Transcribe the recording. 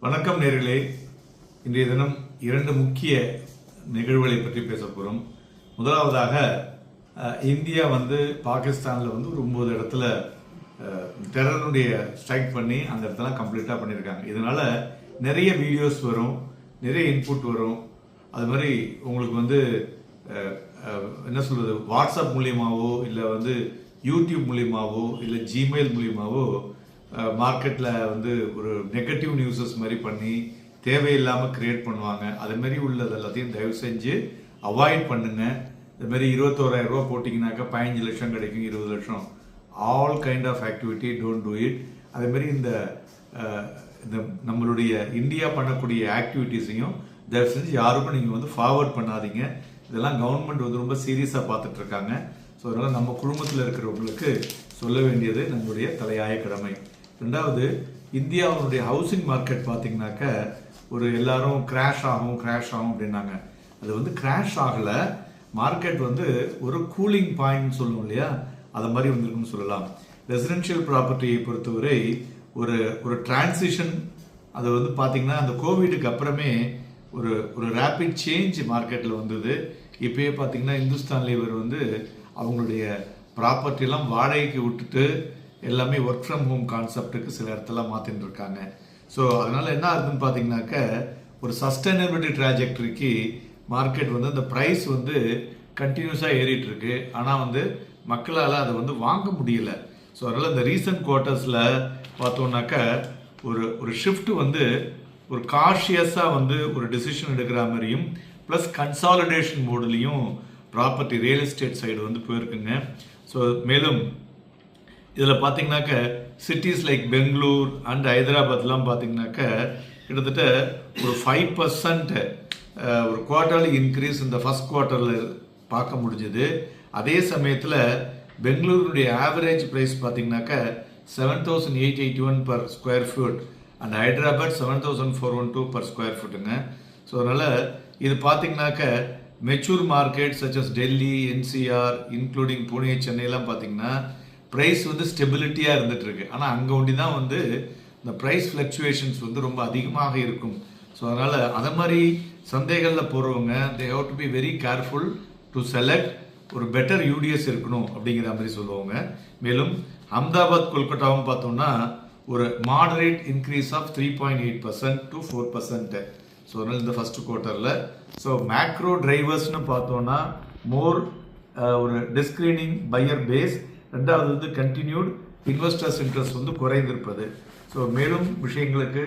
வணக்கம் நேர்களே. இன்றைய தினம் இரண்டு முக்கிய நிகழ்வுகளை பற்றி பேச போகிறோம். முதலாவதாக இந்தியா பாகிஸ்தானில் ஒரு 9 இடத்துல டெரருடைய ஸ்ட்ரைக் பண்ணி அந்த இடத்தெல்லாம் கம்ப்ளீட்டாக பண்ணியிருக்காங்க. இதனால நிறைய வீடியோஸ் வரும், நிறைய இன்புட் வரும். அது மாதிரி உங்களுக்கு என்ன சொல்வது, வாட்ஸ்அப் மூலியமாவோ இல்லை யூடியூப் மூலியமாவோ இல்லை ஜிமெயில் மூலியமாவோ மார்க்கெட்டில் ஒரு நெகட்டிவ் நியூஸஸ் மாதிரி பண்ணி தேவையில்லாமல் கிரியேட் பண்ணுவாங்க. அது மாதிரி உள்ளது எல்லாத்தையும் தயவு செஞ்சு அவாய்ட் பண்ணுங்க. இது மாதிரி 21,000 ரூபா போட்டிங்கனாக்கா 15 லட்சம் கிடைக்கும், 20 லட்சம். All kind of activity don't do it. அதே மாதிரி இந்த நம்மளுடைய இந்தியா பண்ணக்கூடிய ஆக்டிவிட்டீஸையும் தயவு செஞ்சு யாருக்கும் நீங்கள் ஃபார்வர்ட் பண்ணாதீங்க. இதெல்லாம் கவர்மெண்ட் ரொம்ப சீரியஸாக பார்த்துட்டு இருக்காங்க. ஸோ அதனால் நம்ம குடும்பத்தில் இருக்கிறவங்களுக்கு சொல்ல வேண்டியது நம்மளுடைய தலையாய கடமை. ரெண்டாவது, இந்தியாவுடைய ஹவுசிங் மார்க்கெட் பார்த்தீங்கன்னாக்க எல்லாரும் கிராஷ் ஆகும் அப்படின்னாங்க. அது கிராஷ் ஆகலை. மார்க்கெட் ஒரு கூலிங் பாயிண்ட் சொல்லுவோம் இல்லையா, அதை மாதிரி இருக்குன்னு சொல்லலாம். ரெசிடென்ஷியல் ப்ராப்பர்ட்டியை பொறுத்தவரை ஒரு டிரான்சிஷன். அது பார்த்தீங்கன்னா அந்த கோவிடுக்கு அப்புறமே ஒரு ரேபிட் சேஞ்ச் மார்க்கெட்டில் வந்தது. இப்பயே பார்த்தீங்கன்னா இந்துஸ்தான் லேவர் அவங்களுடைய ப்ராப்பர்ட்டிலாம் வாடகைக்கு விட்டுட்டு எல்லாமே ஒர்க் ஃப்ரம் ஹோம் கான்செப்டுக்கு சில இடத்துல மாற்றிட்டு இருக்காங்க. ஸோ அதனால் என்ன ஆகுதுன்னு பார்த்தீங்கன்னாக்க ஒரு சஸ்டைனபிலிட்டி ட்ராஜெக்டரிக்கு மார்க்கெட் அந்த ப்ரைஸ் கண்டினியூஸாக ஏறிட்டு இருக்கு. ஆனால் மக்களால் அதை வாங்க முடியல. ஸோ அதனால் இந்த ரீசன்ட் குவார்ட்டர்ஸில் பார்த்தோம்னாக்க ஒரு ஷிஃப்ட் ஒரு காஷியஸாக ஒரு டிசிஷன் எடுக்கிற மாதிரியும் ப்ளஸ் கன்சாலிடேஷன் மோட்லையும் ப்ராப்பர்ட்டி ரியல் எஸ்டேட் சைடு போயிருக்குங்க. ஸோ மேலும் இதில் பார்த்தீங்கன்னாக்க சிட்டிஸ் லைக் பெங்களூர் அண்ட் ஹைதராபாத்லாம் பார்த்தீங்கன்னாக்க கிட்டத்தட்ட ஒரு 5% ஒரு குவார்டர்லி இன்க்ரீஸ் இந்த ஃபர்ஸ்ட் குவார்ட்டரில் பார்க்க முடிஞ்சது. அதே சமயத்தில் பெங்களூருடைய ஆவரேஜ் ப்ரைஸ் பார்த்தீங்கன்னாக்க 7,881 per square feet and Hyderabad 7,412 per square ஃபீட்டுங்க. ஸோ அதனால் இது பார்த்தீங்கன்னாக்க mature market such as Delhi, NCR including Pune, சென்னைலாம் பார்த்தீங்கன்னா ப்ரைஸ் ஸ்டெபிலிட்டியாக இருந்துட்டு இருக்கு. ஆனால் அங்கே ஒண்டி தான் இந்த ப்ரைஸ் ஃப்ளக்சுவேஷன்ஸ் ரொம்ப அதிகமாக இருக்கும். ஸோ அதனால் அதை மாதிரி சந்தைகளில் போகிறவங்க they have to be very careful to select. ஒரு பெட்டர் யூடிஎஸ் இருக்கணும் அப்படிங்கிற மாதிரி சொல்லுவாங்க. மேலும் அஹமதாபாத், கொல்கட்டாவும் பார்த்தோம்னா ஒரு moderate increase of 3.8% to 4%. So அதனால் இந்த ஃபர்ஸ்ட் குவார்ட்டரில் ஸோ மேக்ரோ டிரைவர்ஸ்னு பார்த்தோன்னா மோர் ஒரு டிஸ்கிரீனிங் பையர் பேஸ். ரெண்டாவது கண்டினியூட் இன்வெஸ்டர்ஸ் இன்ட்ரெஸ்ட் குறைந்திருப்பது. ஸோ மேலும் விஷயங்களுக்கு